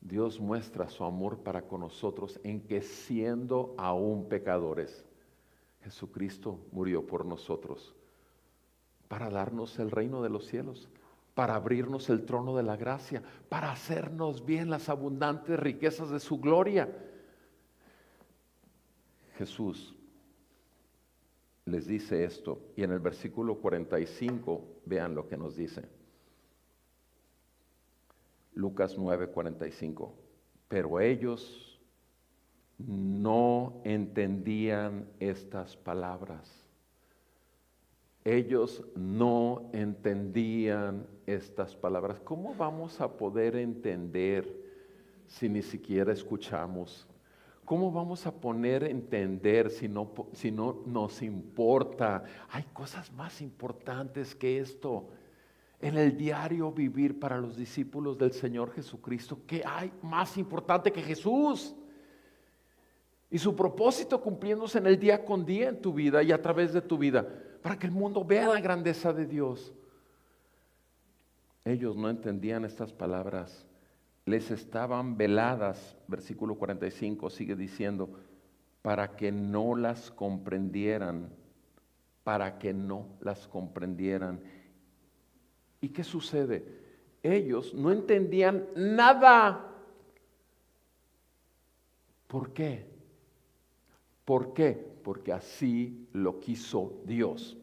Dios muestra su amor para con nosotros en que siendo aún pecadores, Jesucristo murió por nosotros para darnos el reino de los cielos, para abrirnos el trono de la gracia, para hacernos bien las abundantes riquezas de su gloria. Jesús les dice esto, y en el versículo 45 vean lo que nos dice. Lucas 9:45. Pero ellos no entendían estas palabras. Ellos no entendían estas palabras. ¿Cómo vamos a poder entender si ni siquiera escuchamos? ¿Cómo vamos a poner a entender si no nos importa? Hay cosas más importantes que esto. En el diario vivir para los discípulos del Señor Jesucristo, ¿qué hay más importante que Jesús? Y su propósito cumpliéndose en el día con día en tu vida y a través de tu vida, para que el mundo vea la grandeza de Dios. Ellos no entendían estas palabras. Les estaban veladas, versículo 45 sigue diciendo, para que no las comprendieran, para que no las comprendieran. ¿Y qué sucede? Ellos no entendían nada. ¿Por qué? ¿Por qué? Porque así lo quiso Dios.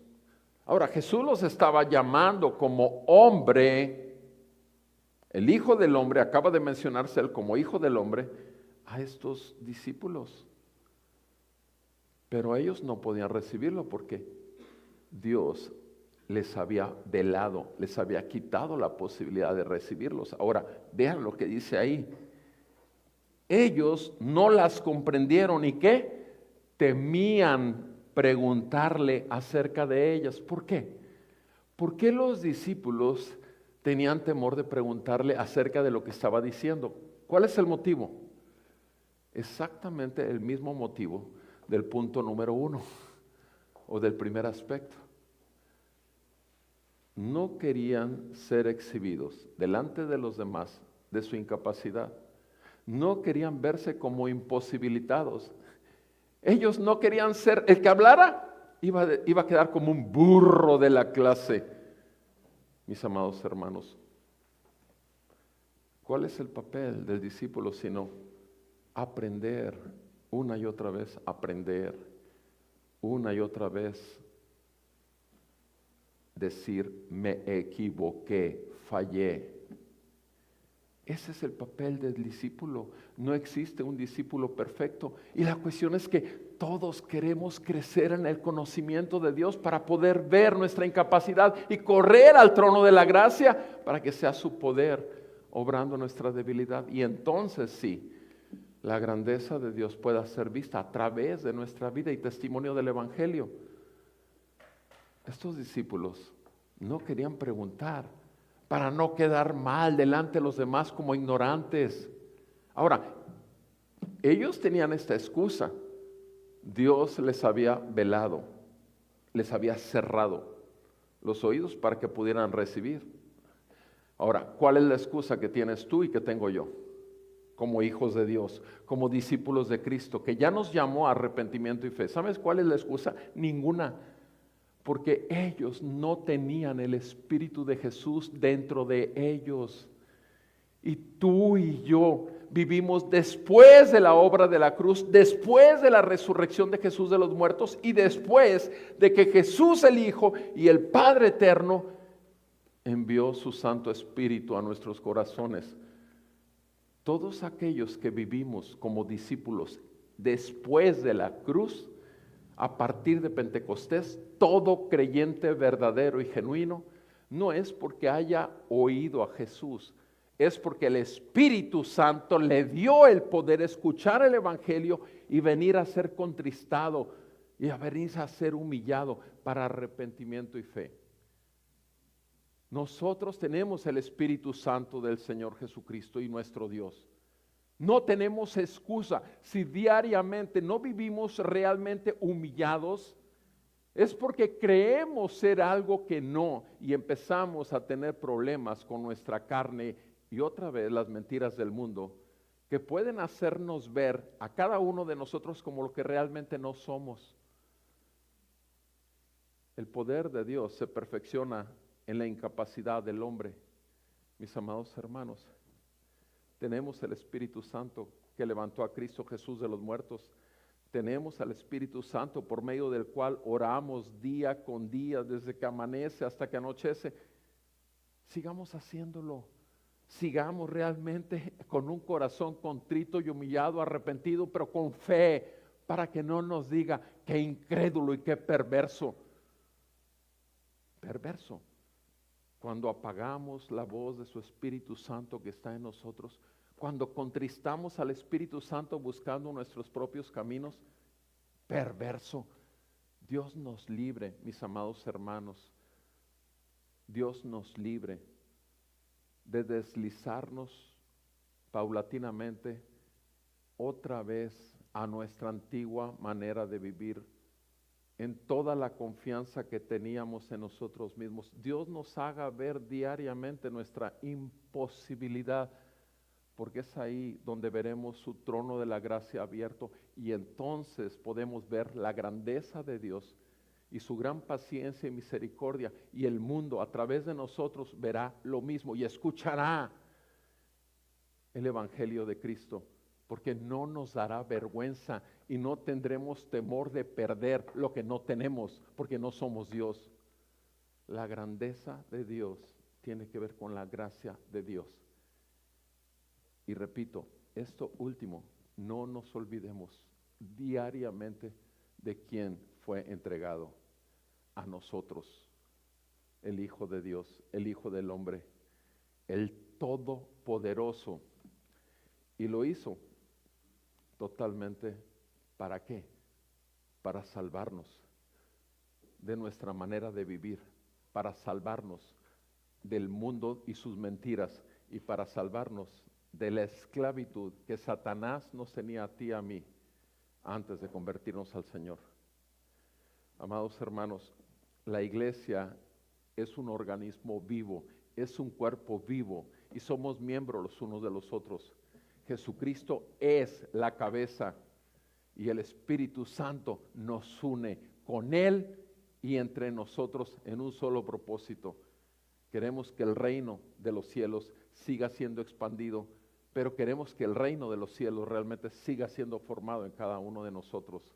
Ahora, Jesús los estaba llamando como hombre. El Hijo del Hombre, acaba de mencionarse él como Hijo del Hombre, a estos discípulos. Pero ellos no podían recibirlo porque Dios les había velado, les había quitado la posibilidad de recibirlos. Ahora, vean lo que dice ahí. Ellos no las comprendieron y ¿qué? Temían preguntarle acerca de ellas. ¿Por qué? ¿Por qué los discípulos tenían temor de preguntarle acerca de lo que estaba diciendo? ¿Cuál es el motivo? Exactamente el mismo motivo del punto número 1 o del primer aspecto. No querían ser exhibidos delante de los demás de su incapacidad. No querían verse como imposibilitados. Ellos no querían ser, el que hablara iba a quedar como un burro de la clase. Mis amados hermanos, ¿cuál es el papel del discípulo sino aprender una y otra vez, aprender una y otra vez, decir me equivoqué, fallé? Ese es el papel del discípulo. No existe un discípulo perfecto. Y la cuestión es que todos queremos crecer en el conocimiento de Dios para poder ver nuestra incapacidad y correr al trono de la gracia para que sea su poder obrando nuestra debilidad. Y entonces sí, la grandeza de Dios pueda ser vista a través de nuestra vida y testimonio del Evangelio. Estos discípulos no querían preguntar para no quedar mal delante de los demás como ignorantes. Ahora, ellos tenían esta excusa. Dios les había velado, les había cerrado los oídos para que pudieran recibir. Ahora, ¿cuál es la excusa que tienes tú y que tengo yo? Como hijos de Dios, como discípulos de Cristo, que ya nos llamó a arrepentimiento y fe. ¿Sabes cuál es la excusa? Ninguna. Porque ellos no tenían el Espíritu de Jesús dentro de ellos. Y tú y yo vivimos después de la obra de la cruz, después de la resurrección de Jesús de los muertos y después de que Jesús el Hijo y el Padre Eterno envió su Santo Espíritu a nuestros corazones. Todos aquellos que vivimos como discípulos después de la cruz, a partir de Pentecostés, todo creyente verdadero y genuino, no es porque haya oído a Jesús, es porque el Espíritu Santo le dio el poder escuchar el Evangelio y venir a ser contristado y a venir a ser humillado para arrepentimiento y fe. Nosotros tenemos el Espíritu Santo del Señor Jesucristo y nuestro Dios. No tenemos excusa. Si diariamente no vivimos realmente humillados, es porque creemos ser algo que no y empezamos a tener problemas con nuestra carne y otra vez las mentiras del mundo que pueden hacernos ver a cada uno de nosotros como lo que realmente no somos. El poder de Dios se perfecciona en la incapacidad del hombre. Mis amados hermanos, tenemos el Espíritu Santo que levantó a Cristo Jesús de los muertos. Tenemos al Espíritu Santo por medio del cual oramos día con día, desde que amanece hasta que anochece. Sigamos haciéndolo. Sigamos realmente con un corazón contrito y humillado, arrepentido, pero con fe, para que no nos diga qué incrédulo y qué perverso. Perverso. Cuando apagamos la voz de su Espíritu Santo que está en nosotros, cuando contristamos al Espíritu Santo buscando nuestros propios caminos, perverso. Dios nos libre, mis amados hermanos, Dios nos libre de deslizarnos paulatinamente otra vez a nuestra antigua manera de vivir, en toda la confianza que teníamos en nosotros mismos. Dios nos haga ver diariamente nuestra imposibilidad, porque es ahí donde veremos su trono de la gracia abierto y entonces podemos ver la grandeza de Dios y su gran paciencia y misericordia, y el mundo a través de nosotros verá lo mismo y escuchará el Evangelio de Cristo, porque no nos dará vergüenza y no tendremos temor de perder lo que no tenemos, porque no somos Dios. La grandeza de Dios tiene que ver con la gracia de Dios. Y repito, esto último, no nos olvidemos diariamente de quién fue entregado a nosotros, el Hijo de Dios, el Hijo del Hombre, el Todopoderoso. Y lo hizo totalmente, ¿para qué? Para salvarnos de nuestra manera de vivir, para salvarnos del mundo y sus mentiras, y para salvarnos de la esclavitud que Satanás nos tenía a ti y a mí, antes de convertirnos al Señor. Amados hermanos, la iglesia es un organismo vivo, es un cuerpo vivo y somos miembros los unos de los otros. Jesucristo es la cabeza y el Espíritu Santo nos une con Él y entre nosotros en un solo propósito. Queremos que el reino de los cielos siga siendo expandido, pero queremos que el reino de los cielos realmente siga siendo formado en cada uno de nosotros.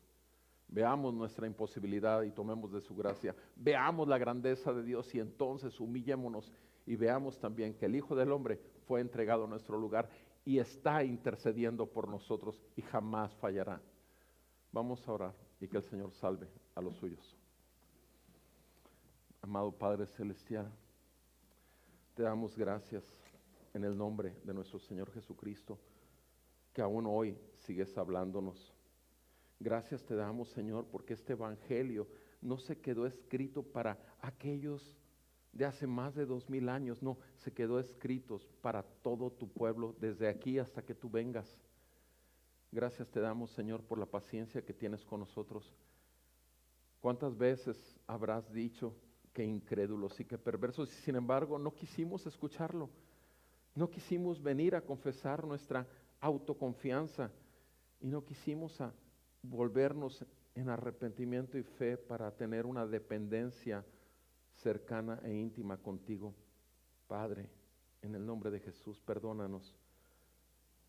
Veamos nuestra imposibilidad y tomemos de su gracia. Veamos la grandeza de Dios y entonces humillémonos y veamos también que el Hijo del Hombre fue entregado a nuestro lugar y está intercediendo por nosotros y jamás fallará. Vamos a orar y que el Señor salve a los suyos. Amado Padre Celestial, te damos gracias en el nombre de nuestro Señor Jesucristo, que aún hoy sigues hablándonos. Gracias te damos, Señor, porque este evangelio no se quedó escrito para aquellos de hace más de 2000 años, no, se quedó escrito para todo tu pueblo, desde aquí hasta que tú vengas. Gracias te damos, Señor, por la paciencia que tienes con nosotros. ¿Cuántas veces habrás dicho que incrédulos y que perversos, y sin embargo no quisimos escucharlo? No quisimos venir a confesar nuestra autoconfianza y no quisimos volvernos en arrepentimiento y fe para tener una dependencia cercana e íntima contigo. Padre, en el nombre de Jesús, perdónanos.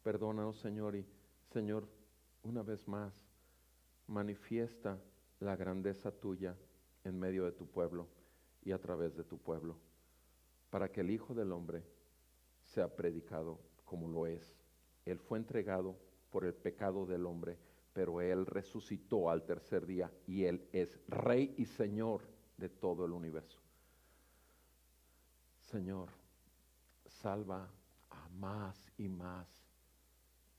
Perdónanos, Señor, y Señor, una vez más, manifiesta la grandeza tuya en medio de tu pueblo y a través de tu pueblo, para que el Hijo del Hombre sea predicado como lo es. Él fue entregado por el pecado del hombre, pero Él resucitó al tercer día y Él es Rey y Señor de todo el universo. Señor, salva a más y más.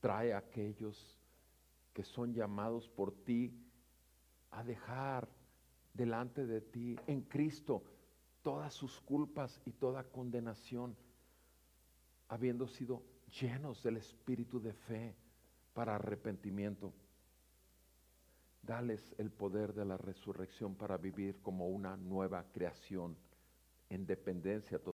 Trae a aquellos que son llamados por ti a dejar delante de ti en Cristo todas sus culpas y toda condenación, habiendo sido llenos del espíritu de fe para arrepentimiento. Dales el poder de la resurrección para vivir como una nueva creación en dependencia total